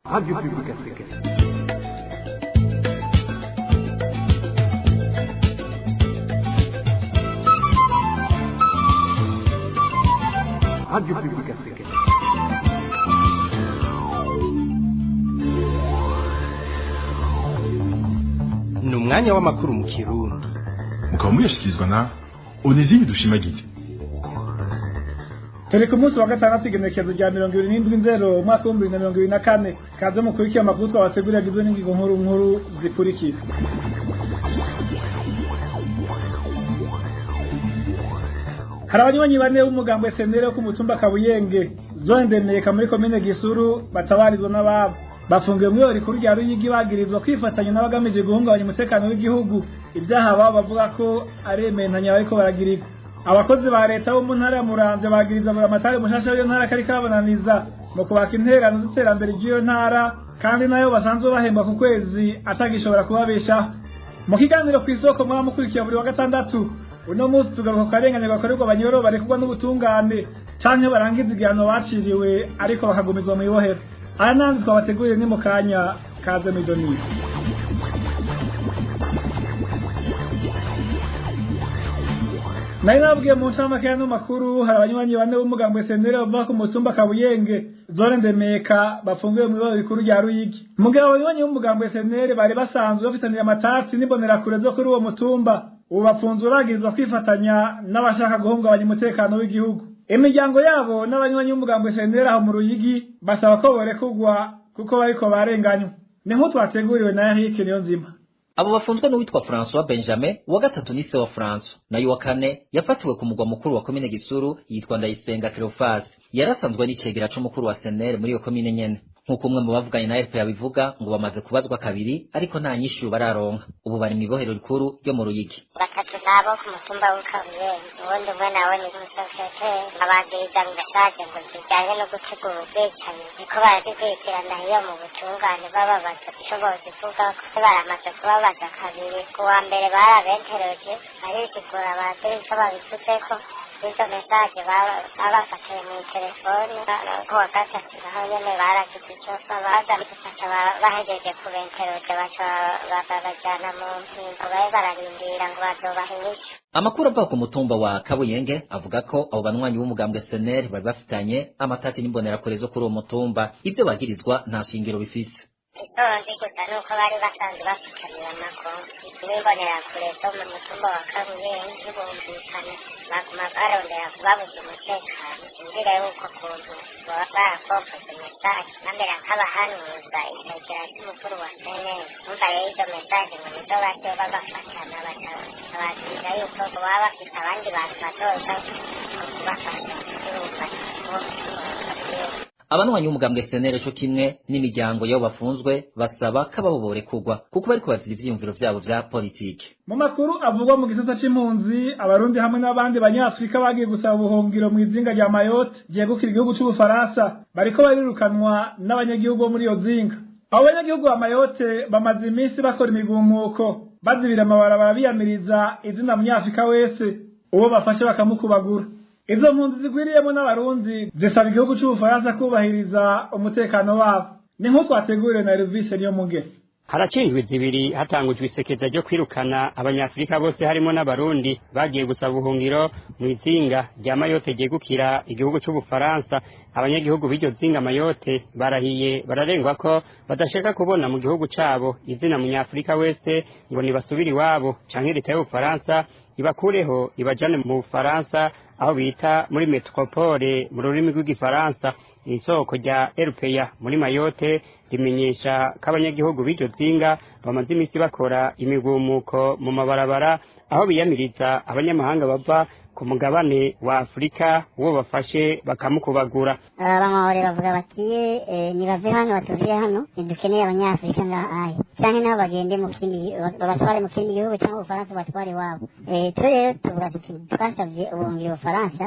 Radio Publique Africaine. Radio Publique Africaine. Ni umwanya w'amakuru mu Kirundi. Mukaba muyashyikirizwa na Onezime Dushimagize. Turi ku munsi wa gatandatu igenekerezo rya 27/0 umwaka wa 2024 kaze mukurikiye amakuru twabategurira gizwe n'ingingo nkuru zikurikira. Hari abanywanyi bane b'umugambo SNL ku mutumba Kabuyenge zone ndemeka muri komine Gisuru batabarizwa n'ababo bafungiwe muri rikuru rya Ruyigi bagirizwa kwifatanya n'abagamije guhungabanya umutekano w'igihugu. Ibyaha babo bavuga ko ari ementanya bariko baragirirwa. Abakozi ba leta bo mu ntara ya Muramvya bagiriza muri amatari mushasha yo ntara kari kabananiza mu kubaka interano z'iterambere ry'iyo ntara kandi nayo basanzwe bahemba ku kwezi atagishobora kubabesha. Mu kiganiro kw'isoko mukurikiye buri wa gatandatu uno munsi tugaruka ku karengane gakorerwa abanyoro barekurwa n'ubutungane canke barangiza igihano baciriwe ariko bakagumizwa mu ibohero. Aya nanzi twabateguriye ni mu kanya kaze midoni. Nari nabwiye mu ncamake no makuru hari abanywanyi bane b'umugambo SNL bava ku mutumba Kabuyenge zone ndemeka bafungiwe mu ibaro rikuru rya Ruyigi. Mugabo abanywanyi b'umugambo SNL bari basanzwe bafitaniye amatati n'imbonerakure zo kuri uwo mutumba ubu bafunzwe bagirizwa kwifatanya n'abashaka guhungabanya umutekano w'igihugu. Imiryango yabo n'abanywanyi b'umugambo SNL aho mu Ruyigi basaba ko borekugwa kuko bariko barenganywa. Ni nko twateguriwe na Eric Niyonzima. Abo bafunzwe n'uwitwa François Benjamin wa gatatu ni se wa François nayo wa kane yafatiwe ku mugwa mukuru wa komine Gisuru yitwa Ndayisenga Cleophas yarasanzwe n'icegera c'umukuru wa SNL muri iyo komine nyene. Nkuko umwe mu bavuganye na RP yabivuga ngo bamaze kubazwa kabiri ariko nta nyishu bararonka. Ubu bari mu ibohero rikuru ryo mu Ruyigi. Batatu nabo ku mutumba w'Ukabuyenge ubundi umwe nawe ni umusekreteri abagiriza message ngo zijyanye no gutegura ubwicanyi niko baragikurikirana iyo mu butungane bababaza icyo bozivuga ko baramaze kubabaza kabiri ku wa mbere barabentereje arisigura bazi icyo babivuzeko izo message babafatiye mu telefone ko wa gatatu naho nyene baragize icyo babaza bifasha bahejeje kubentereje bajana mu mpingo babe bararindira ngo bazobahinishe. Amakuru ava ku mutumba wa Kabuyenge avuga ko abo banwanyi b'umugambwe SNL bari bafitanye amatati n'imbonerakure zo kuri uwo mutumba ivyo bagirizwa nta shingiro bifise. Itonzi gusa nuko bari basanzwe bafitaniye amakonti n'imbonerakure zo mu mutumba wa Kabuyenge bumvikana baguma barondera kubabuza umutekano inzira y'uko kuntu barakopoza mesaje nambere akabahanuza icyegera cy'umukuru wa SNL numva rero izo mesaje ngo nizo bagiye bagafatana babagira yuko baba bafite abandi bantu bazoza kubafasha kurumva Abanwanyi b'umugambwe SNL cyo kimwe n'imiryango yabo bafunzwe basaba kababobore kugwa kuko bari kubazira ivyiyumviro vyabo vya politike. Mu makuru avugwa mu gisata c'impunzi abarundi hamwe n'abandi banyafrika bagiye gusaba ubuhungiro mu izinga rya Mayotte ryegukira igihugu c'Ubufaransa bariko barirukanwa n'abanyagihugu bo muri iyo zinga. Abo banyagihugu ba Mayotte bamaze iminsi bakora imigumuko bazibira amabarabara biyamiriza izina munyafrika wese uwo bafashe bakamukubagura. Izo mpunzi zigwiriyemo n'abarundi zisaba igihugu c'Ubufaransa kubahiriza umutekano wabo. Ni nko twateguriwe na Elvis Niyomuge. Haracinjwe zibiri hatangujwe isekeza ryo kwirukana abanyafrika bose harimo n'abarundi bagiye gusaba ubuhungiro mu izinga rya Mayotte ryegukira igihugu c'Ubufaransa. Abanyagihugu b'iryo zinga Mayotte barahiye bararengwa ko badashaka kubona mu gihugu cabo izina munyafrika wese ngo nibasubire iwabo canke leta y'Ubufaransa ibakureho ibajane mu Bufaransa aho bita muri metropole mu rurimi rw'igifaransa. Isoko rya RPA muri Mayotte rimenyesha k'abanyagihugu b'iryo zinga bamaze imisi bakora imigumuko mu mabarabara aho biyamiriza abanyamahanga bava ku mugabane wa Afrika uwo bafashe bakamukubagura. Abamahore bavuga bati nibave hano batuviye hano dukeneye abanyafrika ngahaye cyane nabo bagende mu kindi babatware mu kindi gihugu cyangwa Ubufaransa batware wabo. Rero tuvuga tuti twasavye ubuhungiro Ubufaransa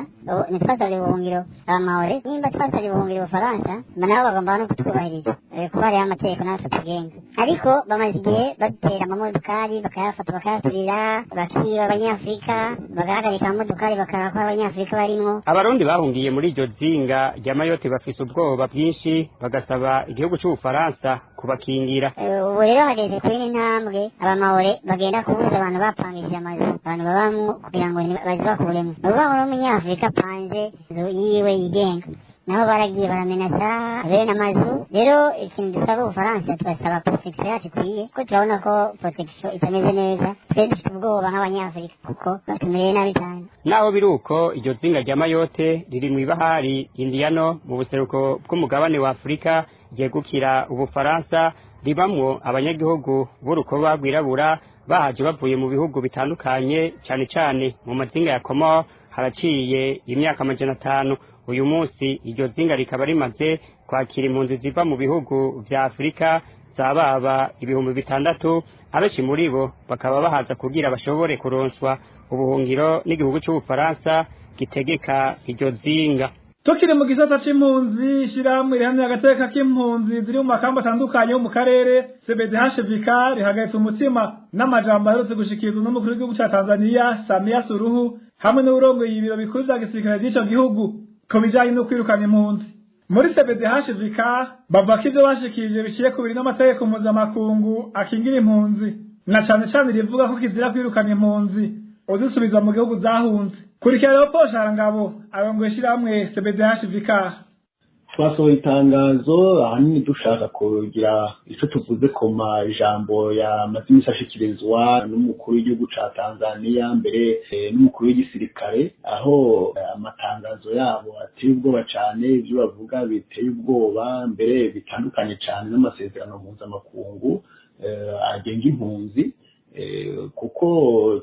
ntitwasavye ubuhungiro abamahore nimba twasavye ubuhungiro Ubufaransa nabo bagomba no kutwubahiriza kuba hariho amategeko natwe tugenga ariko bamaze igihe badutera amamodokari bakayafata bakayaturira bakiba abanyafrika bagahagarika amamodoka isukari bakaraba ko abanyafurika barimwo. Abarundi bahungiye muri iryo zinga rya Mayotte bafise ubwoba bwinshi bagasaba igihugu c'Ubufaransa kubakingira. Ubu rero hageze kuri n'intambwe abamahore bagenda kubuza abantu bapangishije amazu abantu babamwo kugira ngo bazibakuremwo. Uvuga ngo n'umunyafurika apanze inzu yiwe yigenga nabo baragiye baramenasa bene amazu. Rero ikintu dusaba Ubufaransa tugasaba protection yacu ikwiye ko turabona ko protection itameze neza, twe dufite ubwoba nk'abanyafurika kuko batumereye nabi cyane. Naho biruko iryo zinga rya Mayotte riri mw'ibahari Indiano mu buseruko bw'umugabane wa Afrika ryegukira Ubufaransa, ribamwo abanyagihugu b'urukoba rwirabura bahaje bavuye mu bihugu bitandukanye, cyane cyane mu mazinga ya Comore haraciye imyaka 500. Uyu munsi iryo zinga rikaba rimaze kwakira impunzi ziva mu bihugu vya Afrika zababa 6,000. Abenshi muri bo bakaba bahaza kugira bashobore kuronswa ubuhungiro n'igihugu c'Ubufaransa gitegeka iryo zinga. Tukiri mu gisata c'impunzi shirahamwe rihamye agateka k'impunzi ziri mu makamba atandukanye yo mu karere, CBDHVK rihagaritse umutima n'amajambo aherutse gushikirizwa n'umukuru w'igihugu ca Tanzania Samia Suluhu hamwe n'urongoye ibiro bikuru vya gisirikare vy'ico gihugu ko bijanye no kwirukana impunzi. Muri CBDHVK bavuga ko ivyo bashikirije biciye kubiri n'amategeko mpuzamakungu akingira impunzi, na cane cane rivuga ko kizira kwirukana impunzi uzisubiza mu gihugu zahunze. Kurikira Leopold Sharangabo arongoye ishirahamwe CBDHVK. Twasohoye itangazo ahanini dushaka kugira ico tuvuze ku majambo ya mazimisi ashikirizwa n'umukuru w'igihugu ca Tanzania mbere n'umukuru w'igisirikare, aho amatangazo yabo ateye ubwoba cane, ivyo bavuga biteye ubwoba mbere bitandukanye cane n'amasezerano mpuzamakungu agenga impunzi. Kuko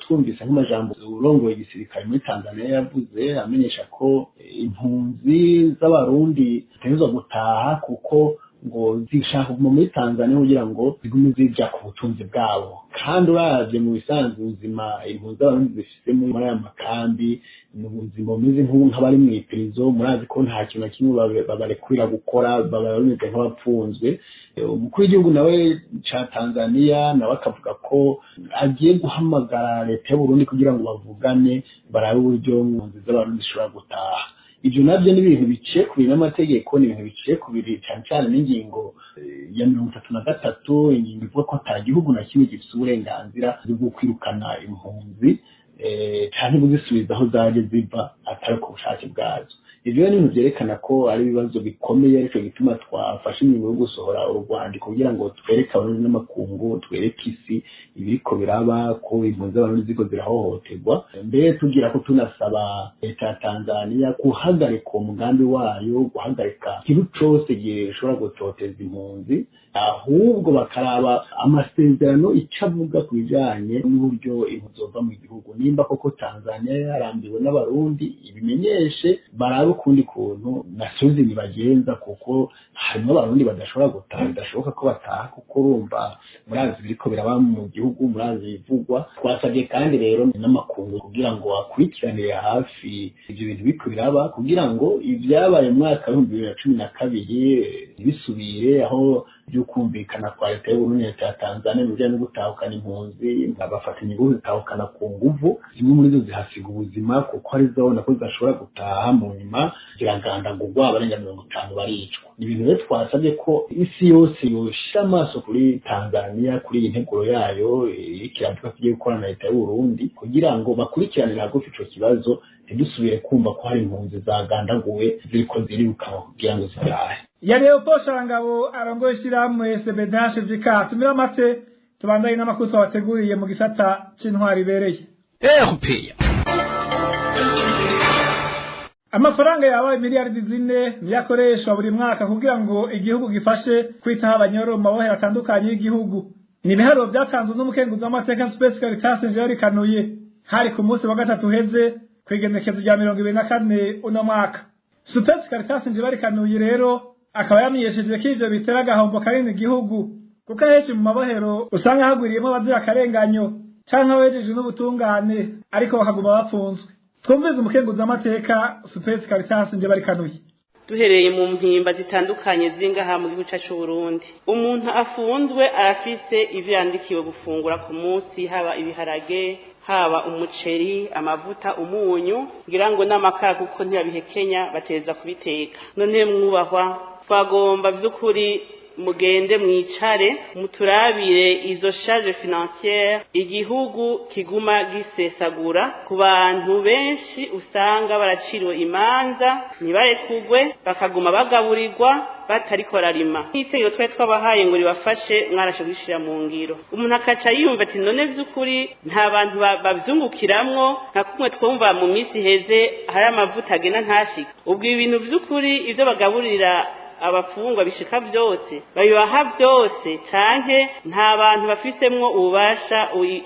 twumvise nk'amajambo urongoye igisirikare muri Tanzania yavuze amenyesha ko impunzi z'abarundi zitezwa gutaha kuko ngo zishaka kuguma muri Tanzania kugira ngo zigume zija ku butunzi bwabo, kandi uravye mu bisanzwe ubuzima impunzi z'abarundi zifise muri aya makambi ni ubuzima bumeze nk'abari mw'ipirizo. Murazi ko nta kintu na kimwe babarekurira gukora, baba bameze nk'abapfunzwe. Umukuru w'igihugu nawe ca Tanzania nawe akavuga ko agiye guhamagara leta y'Uburundi kugira ngo bavugane barabe uburyo impunzi z'abarundi zishobora gutaha. Ivyo navyo ni ibintu biciye ku biri n'amategeko, ni ibintu biciye ku biri cane cane n'ingingo ya 33, ingingo ivuga ko ata gihugu na kimwe gifise uburenganzira bwo kwirukana impunzi canke kuzisubiza aho zaje ziva atari ku bushake bwazo. Ivyo ni ibintu vyerekana ko ari ibibazo bikomeye, arico gituma twafashe ingingo yo gusohora urwandiko kugira ngo twereke abarundi n'amakungu, twereke isi ibiriko biraba, ko impunzi z'abarundi ziko zirahohoterwa, mbere tugira ko tunasaba leta ya Tanzania guhagarika umugambi wayo, guhagarika ikintu cose gishobora gutoteza impunzi, ahubwo bakaraba amasezerano ico avuga ku bijanye n'uburyo impunzi zova mu gihugu. Nimba koko Tanzania yarambiwe n'abarundi ibimenyeshe, barabe ukundi kuntu nasozi nibagenza, kuko harimo abarundi badashobora gutaha, bidashoboka ko bataha kuko urumva murazi biriko biraba mu gihugu, murazi bivugwa. Twasabye kandi rero n'amakungu kugira ngo akurikiranire hafi ivyo bintu biriko biraba, kugira ngo ivyabaye mu mwaka wa 2012 bisubire, aho byo kumvikana kwa leta y'Uburundi na ya Tanzania mu bijanye no gutahukana impunzi, bafatanya inguvu zitahukana ku nguvu, zimwe muri zo zihasiga ubuzima kuko ari zabona ko zashobora gutaha mu nyuma ziragandagurwa, abarenga 50 baricwa. Ni ibintu rero twasabye ko isi yose yoshira amaso kuri Tanzania, kuri iyi nteguro yayo ikiravuga kigiye gukorana na leta y'Uburundi kugira ngo bakurikiranire hagufi ico kibazo, ntidusubire kumva ko hari impunzi zagandaguwe ziriko zirirukanwa kugira ngo zitahe. Ya Leopold Sharangabo arongoye ishirahamwe CBDHVK. Tumira amate tubandanye n'amakuru twabateguriye mu gisata c'intwari ibereye. Amafaranga yabaye miliyaridi 4 niyo akoreshwa buri mwaka kugira ngo igihugu gifashe kwitaho abanyororo mu mabohero atandukanye y'igihugu. Ni ibiharuro vyatanzwe n'umukenguzi w'amateka Space Caritas Njeri Kanuye hari ku munsi wa gatatu uheze kwigenekezo rya 2024 uno mwaka. Space Caritas Njeri Kanuye rero akaba yamenyesheje ko ivyo bitera agahombo kanini igihugu, kuko henshi mu mabohero usanga hagwiriyemo abazira akarenganyo canke abejeje n'ubutungane ariko bakaguma bapfunzwe. Twumvize umukenguzi w'amateka Space Caritas Njeri Kanuye. Duhereye mu mpimba zitandukanye zingaha mu gihugu cyacu Burundi, umuntu afunzwe arafise ivyo yandikiwe gufungura ku munsi, haba ibiharage, haba umuceri amavuta umunyu ngira ngo n'amakara kuko ntiyabihekenya bateza kubiteka none mwubahwa twagomba by'ukuri mugende mwicare muturabire izo charge financière igihugu kiguma gisesagura ku bantu benshi usanga baraciriwe imanza ntibarekugwe bakaguma bagaburirwa batariko bararima nk'itegeko twari twabahaye ngo ribafashe mwarashe gushira mu ngiro umuntu akaca yumva ati none vy'ukuri nta bantu bavyungukiramwo nka kumwe twumva mu misi heze hari amavuta agena ntashika ubwo ibintu vy'ukuri ivyo bagaburira abafungwa bishika byose babibaha byose canke nta bantu bafisemwo ububasha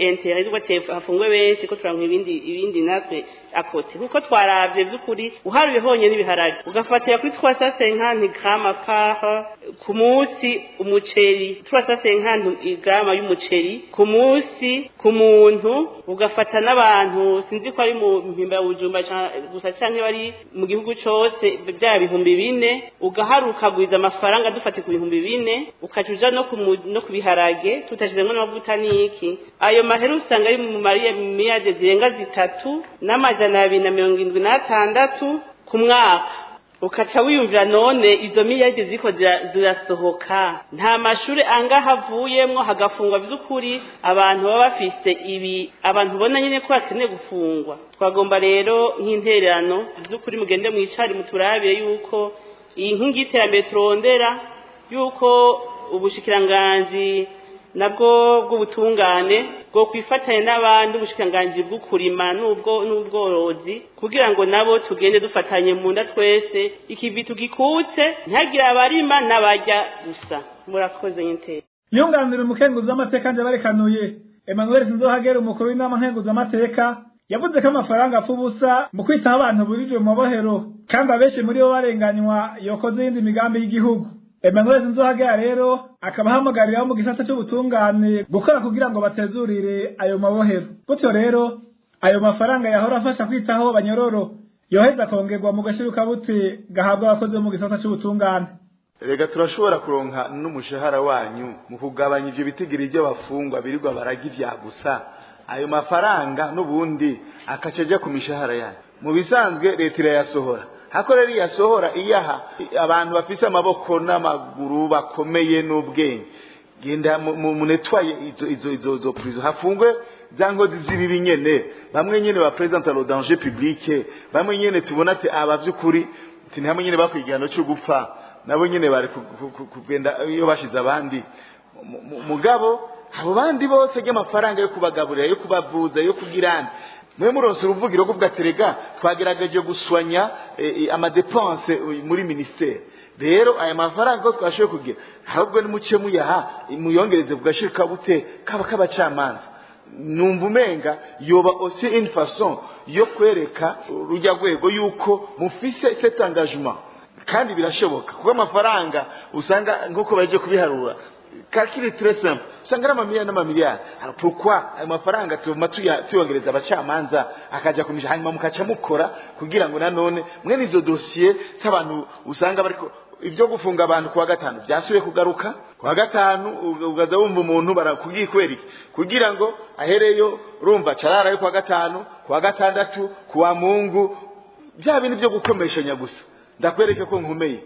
intérêt rwo hafungwe benshi ko turanka ibindi natwe akote kuko twaravye by'ukuri uharuye honye n'ibiharage ugafatira kuri 350 grama par ku munsi umuceri 350 grama y'umuceri ku munsi ku muntu ugafata n'abantu sinzi ko ari mu mpimba Bujumbura gusa canke bari mu gihugu cose bya bihumbi 4 ugaharuka kagwiza amafaranga dufate ku bihumbi 4 ukacuja no kubiharage tutashizemo n'amavuta niki ayo mahera usanga ari mu miliyari zirenga 3 n'amajana 276 ku mwaka ukaca wiyumvira none izo miliyari ziko zirasohoka nta mashuri angaha havuyemwo hagafungwa by'ukuri abantu baba bafise ibi abantu bona nyine ko bakeneye gufungwa twagomba rero nk'intererano by'ukuri mugende mwicari muturabire yuko iyi nkingi y'iterambere turondera yuko ubushikiranganji nabwo bw'ubutungane bwo kwifatanya n'abandi ubushikiranganji bw'ukurima n'ubworozi kugira ngo nabo tugende dufatanye mu nda twese ikivi tugikutse ntihagire abarima n'abarya gusa murakoze nyintera yunganira umukenguzi w'amateka nje barekanuye Emmanuel Sinzohagera umukuru w'inama nkenguzi w'amateka yavuze ko amafaranga apfubusa mu kwitaho abantu burijwe mu mabohero kandi abenshi muri bo barenganywa yokoze yindi migambi y'igihugu Emmanuel Sinzohagera rero akaba hamagarira mu gisata cy'ubutungane gukora kugira ngo batezurire ayo mabohero gutyo rero ayo mafaranga yahora afasha kwitaho abanyororo yoheza kongerwa mu gashiruka buti gahabwa abakozi mu gisata cy'ubutungane Rega turashobora kuronka n'umushahara wanyu mu kugabanya ivyo bitigiri byo bafungwa birirwa baragi vya gusa ayo mafaranga n'ubundi akaceje ku mishahara yanyu mu bisanzwe leta irayasohora hakorera yasohora iyaha abantu bafise amaboko n'amaguru bakomeye n'ubwenge genda mu netwaye izo prison hafungwe zango zibiri nyene bamwe nyene ba president au danger public bamwe nyene tubona ati abavyukuri tini hamwe nyene bakwigano cyo gupfa nabo nyene bari kugenda iyo bashize abandi mugabo abo bandi bose y'amafaranga yo kubagaburira yo kubavuza yo kugirana mwe muronse uruvugiro kuvuga terega twagerageje guswanya amadepense muri ministère rero aya mafaranga twashoye kugira ahubwo ni muce muyaha muyongereze bugashika bute kaba kabacamanza numva umenga yoba aussi une façon yo kwereka rujya gwego yuko mufise cet engagement kandi birashoboka kuko amafaranga usanga nk'uko baje kubiharura calcul très simple usanga ari amamiliyari n'amamiliyari alors pourquoi ayo mafaranga tuma tuyongereza abacamanza akaja kumisha hanyuma mukaca mukora kugira ngo nanone mwene izo dossier z'abantu usanga bariko ivyo gufunga abantu kuwa gatanu byasuye kugaruka kuwa gatanu ugaza wumva umuntu barakubwiye kweriki kugira ngo ahereyo urumva carara yo kuwa gatanu kuwa gatandatu kuwa Mungu bya bintu byo gukomeshanya gusa ndakwereke ko nkomeye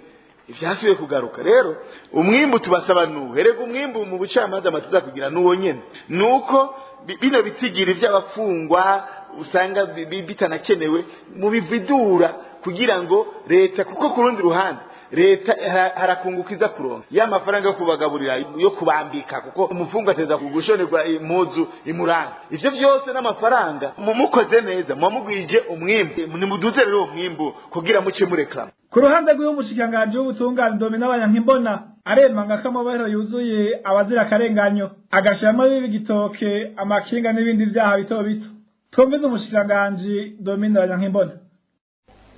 ivyasuye kugaruka rero umwimbu tubasaba nuherega umwimbu mu bucamanza amatuza kugira nuwo nyene nuko bino bitigira ivy'abafungwa usanga bitanakenewe mu bividura kugira ngo leta kuko kurundi ruhande leta harakungukiza kuronka ya mafaranga yo kubagaburira yo kubambika kuko umufungwa ateza kugushonerwa impuzu imuranga ivyo byose n'amafaranga mukoze neza mumugwije umwimbu nimuduze rero umwimbu kugira muce mureklama ku ruhande rw'umushikiranganji w'ubutungane Domina Abanyankimbona aremanga ko amabahero yuzuye abazira akarenganyo agashiramo ibigitoke amakinga n'ibindi vyaha bito bito twumvize umushikiranganji Domina Abanyankimbona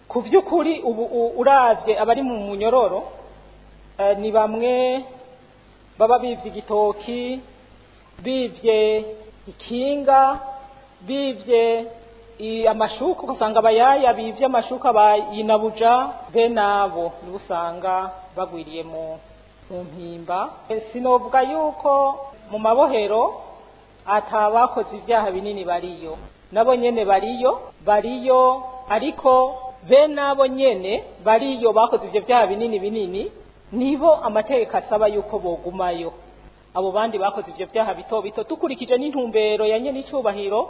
ku vy'ukuri ubu uravye abari mu munyororo ni bamwe baba bivye igitoki bivye ikinga bivye amashuka ugasanga abayaya bivye amashuka bayinabuja benabo usanga bagwiriye mu mpimba sinovuga yuko mu mabohero atabakoze ivyaha binini bariyo, nabo nyene bariyo ariko be nabo nyene bariyo bakoze ivyo vyaha binini nibo amategeko asaba yuko bogumayo. Abo bandi bakoze ivyo vyaha bito tukurikije n'intumbero ya nyene icubahiro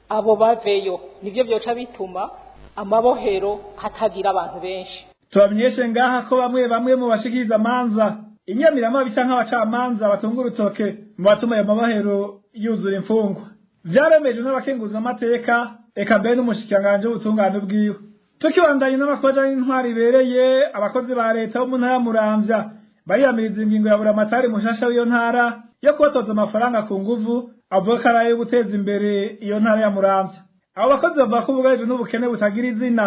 abo baveyo, nivyo vyoca bituma amabohero hatagira abantu benshi. Tubamenyeshe ngaha ko bamwe mu bashikiriza amanza inyamirama bica nk'abacamanza batunga urutoke mu batuma ya mabohero yuzura imfungwa, vyaremeje n'abakenguza amateka eka mbere n'umushikiranganje w'ubutungane bwiwe. Tukibandanye n'abakozi b'intwari ibereye, abakozi ba leta bo mu ntara ya Muramvya bariyamiriza ingingo ya buramatari mushasha w'iyo ntara yo kubatoza amafaranga ku nguvu avuga ko ari ayo guteza imbere iyo ntara ya Muramvya. Abo bakozi bavuga ko bugarijwe n'ubukene butagira izina,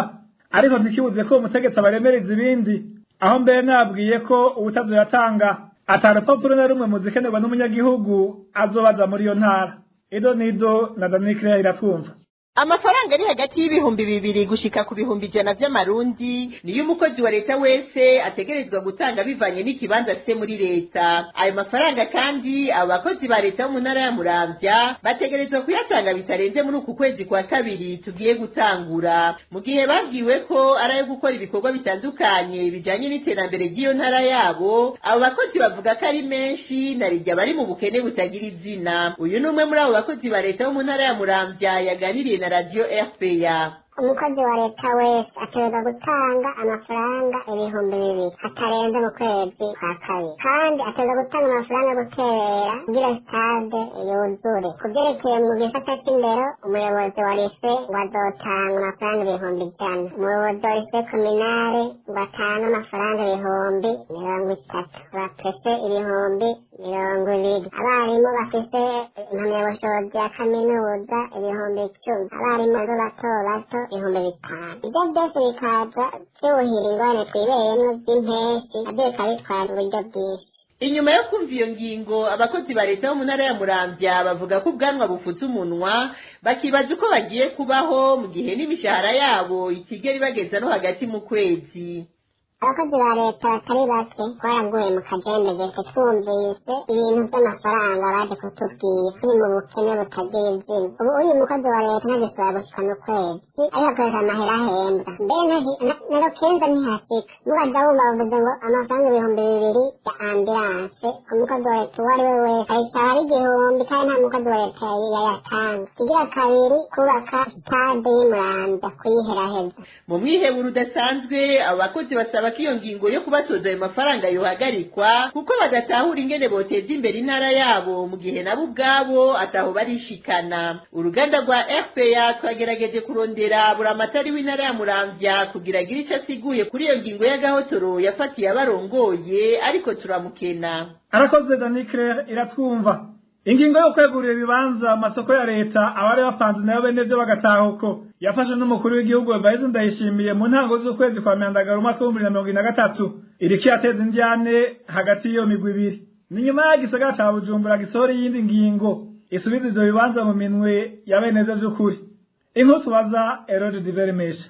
ariko ntikibuze ko umutegetsi abaremereza ibindi, aho mbere nabwiye ko ubutazoyatanga atarupapuro na rumwe mu zikenerwa n'umunyagihugu azobaza muri iyo ntara. Edo nido na Danikre iratwumva. Amafaranga ari hagati y'ibihumbi 200 gushika ku bihumbi 100 vy'amarundi niyo umukozi wa leta wese ategerezwa gutanga bivanye n'ikibanza afite muri leta. Ayo mafaranga kandi abakozi ba leta mu ntara ya Muramvya bategerezwa kuyatanga bitarenze muri uku kwezi kwa kabiri tugiye gutangura, mu gihe babwiwe ko arayo gukora ibikorwa bitandukanye bijanye n'iterambere ry'iyo ntara yabo. Abo bakozi bavuga ko ari menshi narijya bari mu bukene butagira izina. Uyu numwe muri abo bakozi ba leta mu ntara ya Muramvya yaganiriye na radio RPA. Umukozi wa leta wese ategerezwa gutanga amafaranga 200 atarenze mu kwezi kwa kabiri, kandi ategerezwa gutanga amafaranga yo guterera kugira stade yuzure. Kuvyerekeye mu gisata c'indero, umuyobozi wa lise ngo azotanga amafaranga 100, umuyobozi wa lise kominare ngo atange amafaranga 30, abaprese 20, abarimu bafise impamyabushobozi ya kaminuza 10,000, abarimu bato 5,000. Ibyo byose bikaza byuhira ingorane twibereyemo by'impeshi, nabyo bikaba bitwara uburyo bwinshi. Inyuma yo kumva iyo ngingo, abakozi ba leta bo mu ntara ya Muramvya bavuga ko ubwanwa bufutse umunwa, bakibaza uko bagiye kubaho mu gihe n'imishahara yabo itigera ibageza no hagati mu kwezi. Abakozi ba leta batari bake twaraguye mu kajembegete twumvise ibintu by'amafaranga baje kutubwira, turi mu bukene butagira izina. Ubu uyu mukozi wa leta ntagishobora gushika mu kwezi, ariko akoresha amahera ahembwa, mbere narokenza ntihashika. Mukaja wumva bavuze ngo amafaranga 200 ya ambulanse, umukozi wa leta uwo ari we wese ayicara ari 1,000, kandi nta mukozi wa leta yayatanga. Kigira kabiri, kubaka stade y'Umuramvya kuyiheraheza. Mu mwiheburo udasanzwe, abakozi basaba ko iyo ngingo yo kubatoza ayo mafaranga yohagarikwa, kuko badatahura ingene boteza imbere intara yabo mu gihe nabo ubwabo ataho barishikana. Uruganda rwa RPA twagerageje kurondera buramatari w'intara ya Muramvya kugira agire ico asiguye kuri iyo ngingo y'agahotoro yafatiye abarongoye, ariko turamukena. Arakoze Danikre iratwumva. Ingingo yo kwegurira ibibanza amasoko ya leta abari bapanze nayo bene byo bagatahuko yafashe n'umukuru w'igihugu Evariste Ndayishimiye mu ntango z'ukwezi kwa Myandagaro umwaka wa 2023, iriki yateza indyane hagati y'iyo migwi ibiri. Ni nyuma y'igisagara ca Bujumbura gisore yindi ngingo isubiza ivyo bibanza mu minwe ya bene byo by'ukuri. Inkuru tubaza Erode Divermesha.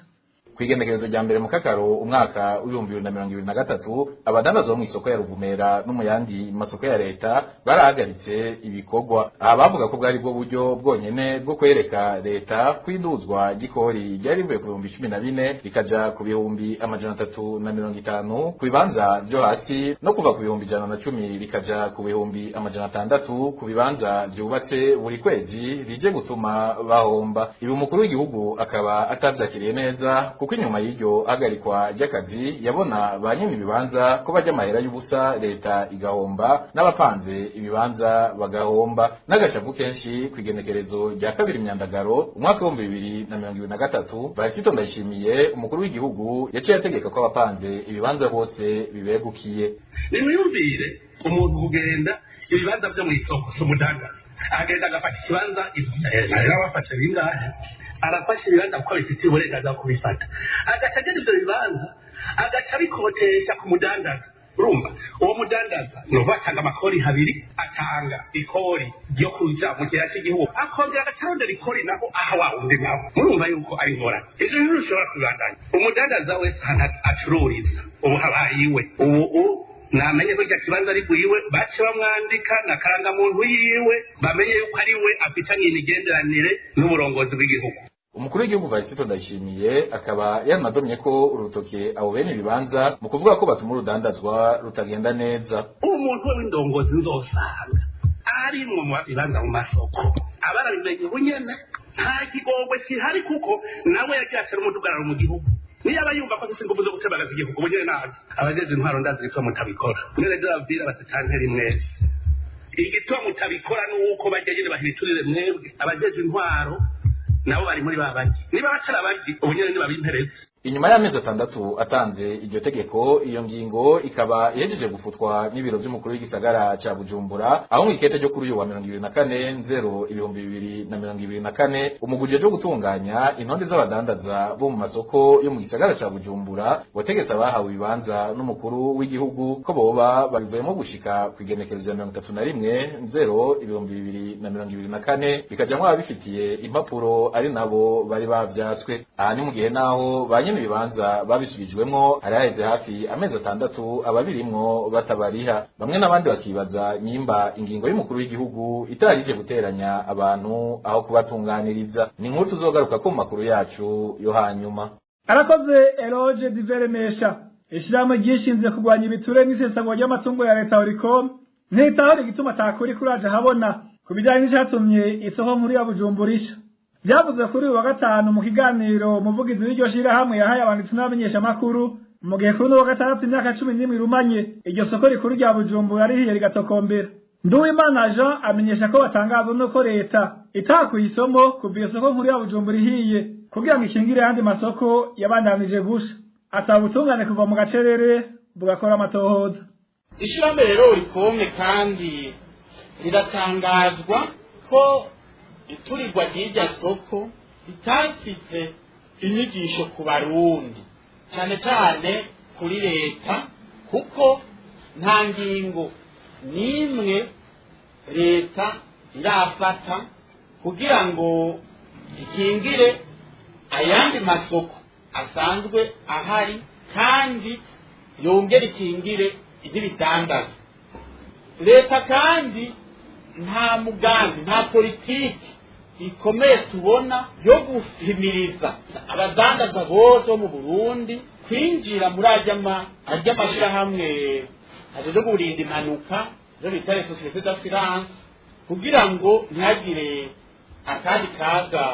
Kwigenekerezo rya mbere mu kakaro umwaka w'2023 abadandaza bo mu isoko ya Ruvumera no mu yandi masoko ya leta barahagaritse ibikorwa. Aha bavuga ko bwari bwo buryo bwonyene bwo kwereka leta kwiduzwa gikori ryari rivuye ku 14 rikaja ku 350 ku bibanza byo hasi, no kuva ku 110 rikaja ku 600 ku bibanza byubatse buri kwezi, rije gutuma bahomba. Ibi umukuru w'igihugu akaba atavyakiriye neza, kuko inyuma y'iryo hagarikwa ry'akazi yabona ba nyine ibibanza ko bajya amahera y'ubusa, leta igahomba n'abapanze ibibanza bagahomba. N'agashavu kenshi kwigenekerezo rya kabiri Myandagaro umwaka wa 2023 Evariste Ndayishimiye umukuru w'igihugu yaciye ategeka ko abapanze ibibanza bose bibegukiye. Nimwumvire umuntu kugenda ibibanza byo mu isoko sumudangaza agenda agafata ikibanza arabafasha bingahe, arafasha ibibanza kuko bifitiye uburenganzira kubifata, agaca agenda ivyo bibanza agaca abikotesha ku mudandaza. Urumva uwo mudandaza nuva atanga amakori habiri, atanga ikori ryo kuja mu kiyaya cy'igihugu, akongera agacarondera ikori naho aha wawundi naho. Murumva yuko ari ngorane, ivyo bintu bishobora kubandanya. Umudandaza wese ahantu acururiza ubu habaye iwe, ubu namenye ko iryo kibanza ari rwiwe bace bamwandika na karangamuntu yiwe bamenye yuko ari we afitanye imigenderanire n'uburongozi bw'igihugu. Umukuru w'igihugu Varisito Ndayishimiye akaba yanadomye ko urutoke abo bene ibibanza mu kuvuga ko batuma urudandazwa rutagenda neza. Umuntu w'indongozi nzosanga arimwe mu bibanza mu masoko abarabimenye bunyene nta kigongwe kihari kuko nawe yagiye atera umudugararo mu gihugu. Niyo aba yumva ko afite ingufu zo gutebagaza igihugu bunyene nazi abajeje intwaro ndazi ko mutabikora mwene ndababwira bati tanteri mwese igitwa mutabikora nuko bagegene bahiturire mwebwe abajeje intwaro nabo bari muri babandi niba bacarabandi ubunyene niba bimpereze. Inyuma y'amezi 6 atanze iryo tegeko, iyo ngingo ikaba yejeje gufutwa n'ibiro by'umukuru w'igisagara ca Bujumbura aho mwikete ryo kuri uyu wa 24/0/2024 umuguje cyo gutunganya intonde z'abadandaza bo mu masoko yo mu gisagara ca Bujumbura wategetse abahawe ibibanza n'umukuru w'igihugu ko boba babivuyemo gushika kwigenekerezo ya 31/0/2024 bikajamwa abifitiye impapuro ari nabo bari bavyatswe. Aha ni mu gihe naho ibibanza babisubijwemo araheze hafi amezi 6 ababirimwo batabariha. Bamwe n'abandi bakibaza nyimba ingingo y'umukuru w'igihugu itarije guteranya abantu aho kubatunganiriza. Ni nkuru tuzogaruka ko mu makuru yacu yo hanyuma. Arakoze Eloge Diveremesha. Ishirahamwe ryishinze kurwanya ibiture n'isesagwa ry'amatungo ya leta Oricom ntitaho igituma takuri kuraje habona kubijanye n'icyatumye isoko nkuru ya Bujumburisha. Byavuze kuri uwa gatanu mu kiganiro umuvugizi w'iryo shirahamwe yahaye abanditsi n'abamenyesha makuru mu gihe kuri uwa gatandatu imyaka 11 irumanye iryo soko rikuru rya Bujumbura rihiye rigatokombera. Nduwimana Jean amenyesha ko batangazwa nuko leta itakuye isomo kuva iyo soko nkuru ya Bujumbura ihiye kugira ngo ikingire yandi masoko yabandanije gusha. Atabutungane kuva mu gacerere bugakora amatohoza. Ishirahamwe rero rikomeye kandi riratangazwa ko iturirwa ry'irya soko ritasize inyigisho ku barundi cyane cyane kuri leta kuko nta ngingo n'imwe leta irafata kugira ngo ikingire ayandi masoko asanzwe ahari kandi yongere ikingire iby'ibitandazwa. Leta kandi nta mugambi nta politiki ikomeye tubona yo guhimiriza abadandaza bose mu Burundi kwinjira muri ajya mashirahamwe aje kurinda impanuka zo bitare societe d'assurance kugira ngo ntihagire akandi kaga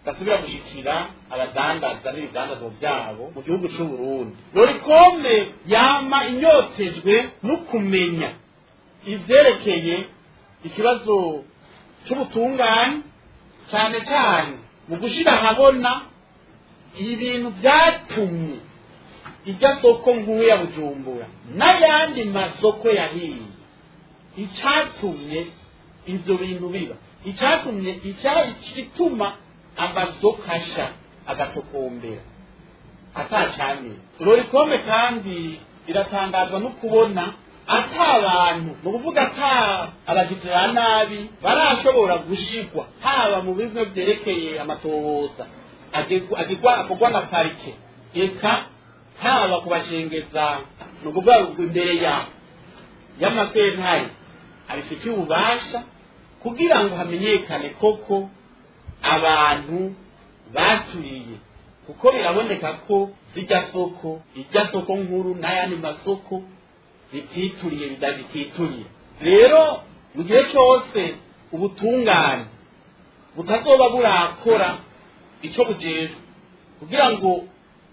gasubira gushikira abadandaza n'ibidandazo byabo mu gihugu cy'u Burundi. Lorikome yama inyotejwe no kumenya ivyerekeye ikibazo cy'ubutungane cyane cyane mu gushira habona ibintu byatumye irya soko nkuru ya Bujumbura n'ayandi masoko yahiye. Icyatumye ibyo bintu biba icyatumye gituma amasoko asha agatokombera atacanye. Lorikome kandi iratangazwa no kubona atabantu mu kuvuga abagitira nabi barashobora gushigwa haba mu bimwe byerekeye amatohoza agirwa na parike eka haba kubashengeza no kuvuga imbere y'amasentare abifitiye ububasha kugira ngo hamenyekane koko abantu baturiye kuko biraboneka ko irya soko nkuru n'ayandi masoko bitituriye bidagitituriye. Rero mu gihe cyose ubutungane butazoba burakora icyo bujejwe kugira ngo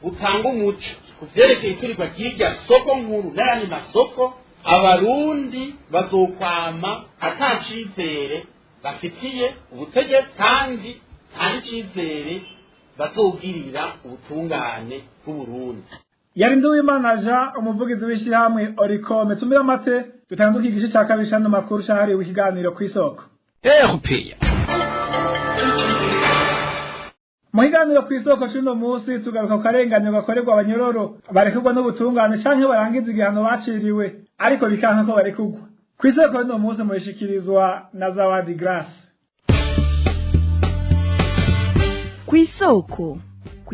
butange umuco kuvyerekeye iturirwa ry'irya soko nkuru n'ayandi masoko, abarundi bazokwama atacizere bafitiye ubutegetsi kandi nta n'icizere bazogirira ubutungane bw'Uburundi. Yari Nduwimana Jean umuvugizi w'ishirahamwe Oricome. Tumira amate dutanduka igice cya kabiri cyane makuru cyahariwe ikiganiro ku isoko. Mu kiganiro ku isoko cy'uno munsi tugaruka ku karenganyo gakorerwa abanyororo barekurwa n'ubutungane canke barangiza igihano baciriwe ariko bikanka ko barekurwa. Ku isoko y'uno munsi murishikirizwa na Zawadi Grace. Ku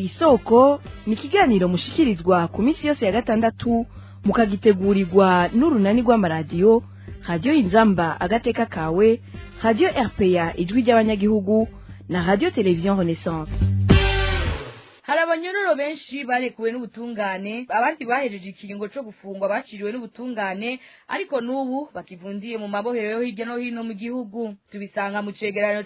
isoko ni ikiganiro mushikirizwa ku minsi yose ya gatandatu mukagitegurirwa n'urunani rw'amaradiyo Radio Inzamba agateka kawe, Radio RPA ijwi ry'abanyagihugu na Radio Television Renaissance. Hari abanyororo benshi barekuwe n'ubutungane, abandi bahejeje ikiringo cyo gufungwa baciriwe n'ubutungane, ariko n'ubu bakivundiye mu mabohero yo hirya no hino mu gihugu. Tubisanga mu cegeranyo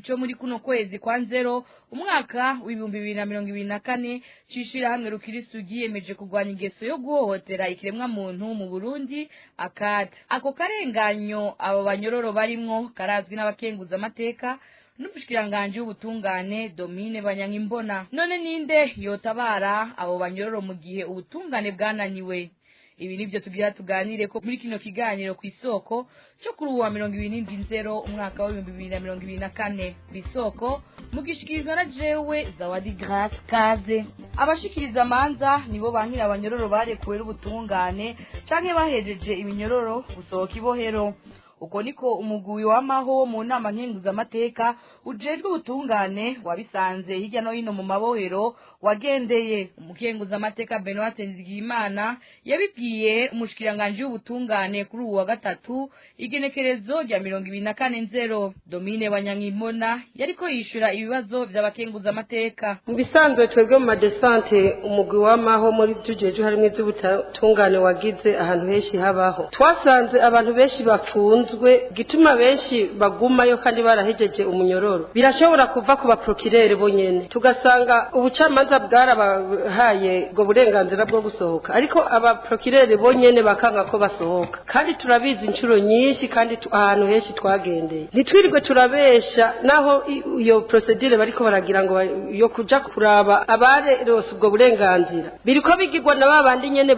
cyo muri kuno kwezi kwa Nzero umwaka w'2024 cishira hamwe rukirisu giyemeje kugwanya ingeso yo guhohotera ikiremwa muntu mu Burundi akata. Ako karenganyo abo banyororo barimwo karazwi n'abakenguza amateka n'umushikiranganje w'ubutungane Domine Banyankimbona. None ninde yotabara abo banyororo mu gihe ubutungane bwananiwe? Ibi nivyo tugira tuganire ko muri kino kiganiro kw'isoko cyo kuri uwa 2020 umwaka wa 2024. Bisoko mugishikirizwa na jewe Zawadi Grace Kaze. Abashikiriza manza nibo bankira abanyororo barekuwe n'ubutungane canke bahejeje iminyororo gusohoka ibohero. Uko niko umugwi w'amaho mu nama nkenguza amateka ujejwe ubutungane wabisanze hirya no hino mu mabohero wagendeye. Umukenguza amateka Benoit Nzigiyimana yabibwiye umushikiranganje w'ubutungane kuri uwa gatatu igenekerezo rya 2024. Domine Banyankimbona yariko yishura ibibazo by'abakenguza amateka. Mu bisanzwe twebwe mu madesante umugwi w'amaho muri tujeje harimo iby'ubutungane wagize ahantu henshi habaho. Twasanze abantu benshi bafunze gituma benshi bagumayo kandi barahejeje umunyororo birashobora kuva ku baprokirere bonyene, tugasanga ubucamanza bwarabahaye ubwo burenganzira bwo gusohoka, ariko abaprokirere bonyene bakanga ko basohoka. Kandi turabizi inshuro nyinshi kandi ahantu henshi twagendeye, ntitwirirwe turabesha naho iyo procedure bariko baragira ngo yo kuja kuraba abarerose ubwo burenganzira biriko bigirwa na babandi nyene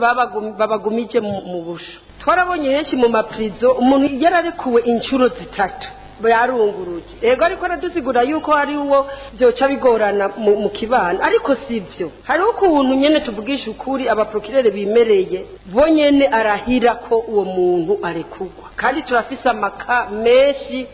babagumije mu busho. Twarabonye henshi mu maprizo umuntu yararekuwe inshuro zitatu yarunguruje. Ego ariko aradusigura yuko ari uwo byoca bigorana mu kibana, ariko sivyo. Hari ukuntu nyene tuvugisha ukuri abaprokirere bimereye bonyene arahira ko uwo muntu arekugwa, kandi turafise amaka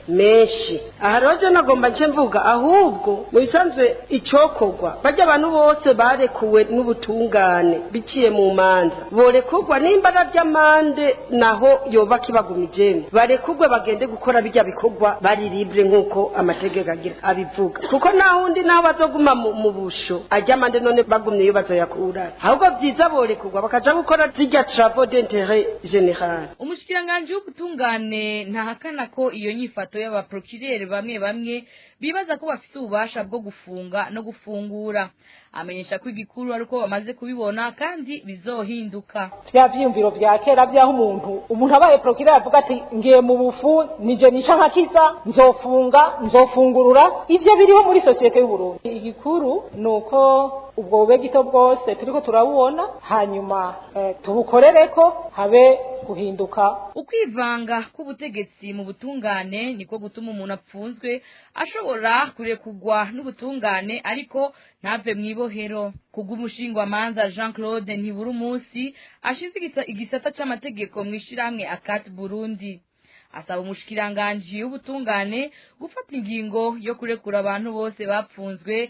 menshi. Aha roje nagomba nce mvuga ahubwo mu bisanzwe icokogwa bajya abantu bose barekuwe n'ubutungane biciye mu manza borekugwa n'imbara ry'amande naho yoba kibagumijemo barekugwe bagende gukora bijya bikogwa bari libre nkuko amategeko agira abivuga, kuko nahundi naho bazoguma mu busho ajyamande none bagumye yo bazoyakura. Ahubwo byiza borekugwa bakaja gukora zijya travaux d'intérêt général. Umushikiranganje w'ubutungane ntahakana ko iyo nyifato y'abaprokirere bamwe bibaza ko bafite ububasha bwo gufunga no gufungura. Amenyesha ko igikuru ari uko bamaze kubibona kandi bizohinduka. Vya vyiyumviro vya kera vyaho umuntu abaye prokirere avuga ati ngiye mu bufu nije nisha nkakiza nzofunga nzofungurura, ivyo biriho muri societe y'u Burundi. Igikuru nuko ubwo bube gito bwose turiko turabubona hanyuma tubukorereko habe guhinduka. Ukwivanga k'ubutegetsi mu butungane niko gutuma umuntu apfunzwe ashobora kurekugwa n'ubutungane ariko ntave mwibohero. Kugumushingwa manza Jean-Claude Ntiburumusi ashize igisata c'amategeko mw'ishiramwe Akat Burundi. Asaba umushikiranganje w'ubutungane gufata ingingo yo kurekura abantu bose bapfunzwe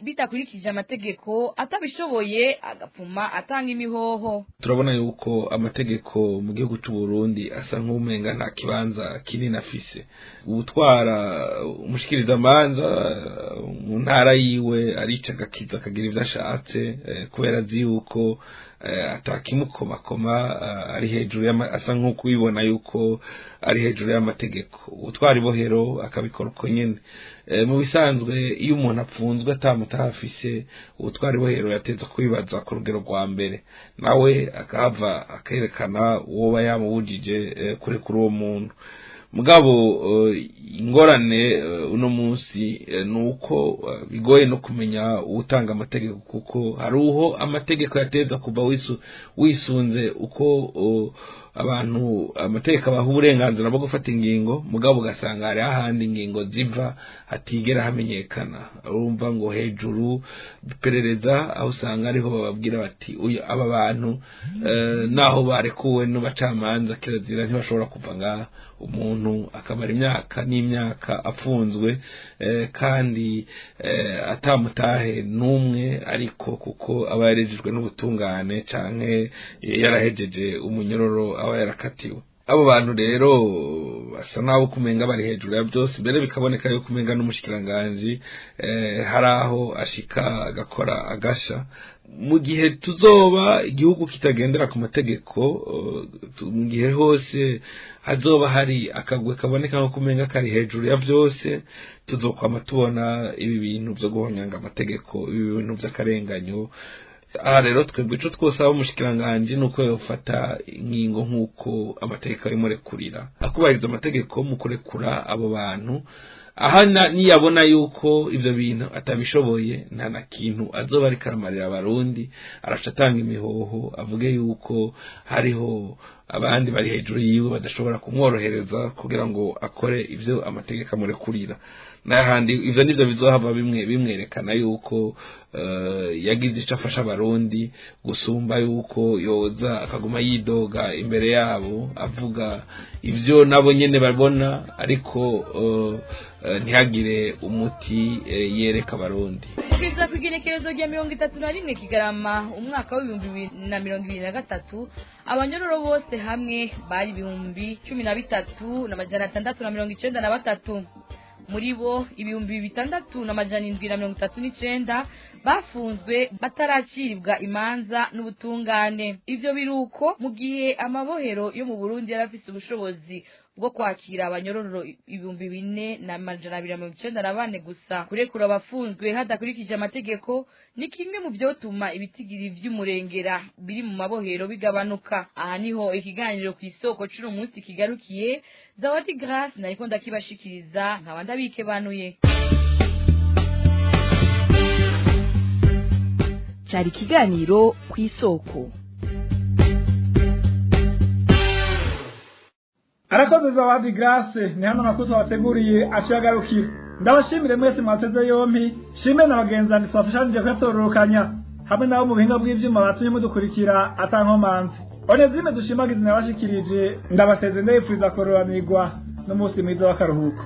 bidakurikije amategeko, atabishoboye agapfuma atanga imihoho. Turabona yuko amategeko mu gihugu cy'u Burundi asa nk'umenga nta kibanza kinini afise. Ubutwara umushikiriza manza mu ntara yiwe arica gakiza akagira ivyo ashatse kubera azi yuko atakimukomakoma ari hejuru asa nk'uko ubibona yuko ari hejuru y'amategeko. Ubutwara ibohero akabikora uko nyene. Mu bisanzwe iyo umuntu apfunzwe atamutafise ubutwara ibohero yateza kwibaza ku rugero rwa mbere, nawe akahava akerekana uwo yamubujije kurekura uwo muntu. Mugabo ingorane uno munsi nuko bigoye no kumenya utanga amategeko, kuko haruho amategeko yateza kuva wisunze uko abantu amategeko abaha uburenganzira bwo gufata ingingo, mugabo ugasanga hari ahandi ingingo ziva hatigera hamenyekana. Urumva ngo hejuru biperereza aho usanga ariho bababwira bati uyu aba bantu naho barekuwe n'abacamanza kirazira ntibashobora kuva ngaha. Umuntu umuntu akamara imyaka n'imyaka apfunzwe kandi atamutahe n'umwe ariko kuko aba yarejejwe n'ubutungane canke yarahejeje umunyororo aba yarakatiwe. Abo bantu rero basa naho kumenga bari hejuru ya byose, mbere bikaboneka yuko kumenga n'umushikiranganje hari aho ashika agakora agasha. Mu gihe tuzoba igihugu kitagendera ku mategeko, mu gihe hose hazoba hari akagwe kaboneka nko kumenga kari hejuru ya byose, tuzokwama tubona ibi bintu byo guhonyanga amategeko, ibi bintu by'akarenganyo. Aha rero twebwe ico twosaba umushikiranganje nuko yofata ingingo nk'uko amategeko abimurekurira, akubahiriza amategeko mu kurekura abo bantu. Aha niyabona yuko ivyo bintu atabishoboye, nta na kintu azoba ari karamarira abarundi, aracatanga imihoho avuge yuko hariho abandi bari hejuru yiwe badashobora kumworohereza kugira ngo akore ivyo amategeko amurekurira. N'ahandi ivyo nivyo bizohava bimwerekana yuko yagize ico afasha abarundi gusumba yuko yoza akaguma yidoga imbere yabo avuga ivyo nabo nyene babona ariko ntihagire umuti yereka abarundi. Kugeza ku igenekerezo rya 31 Kigarama umwaka w'2023 abanyororo bose hamwe bari 13,693 muri bo 6,739 bafunzwe bataraciribwa imanza n'ubutungane. Ivyo biruko mu gihe amabohero yo mu Burundi yarafise ubushobozi bwo kwakira abanyororo 4,294 gusa. Kurekura abafunzwe hadakurikije amategeko ni kimwe mu vyotuma ibitigiri vy'umurengera biri mu mabohero bigabanuka. Aha niho ikiganiro ku isoko c'uno munsi kigarukiye. Zawadi Grace nariko ndakibashikiriza nkaba ndabikebanuye. Cari ikiganiro ku isoko. Arakoze Zawadi Grace, ni hano makuru twabateguriye aciyagarukira. Ndabashimire mwese mwateze yompi, shime na bagenzani twafashanije kwitororokanya. Hamwe nabo mu buhinga bw'ivyuma batumye mudukurikira atankomanzi. Onezime dushimagize nabashikirije, ndabaseze ndayipfuza kororanirwa n'umunsi mwiza w'akaruhuko.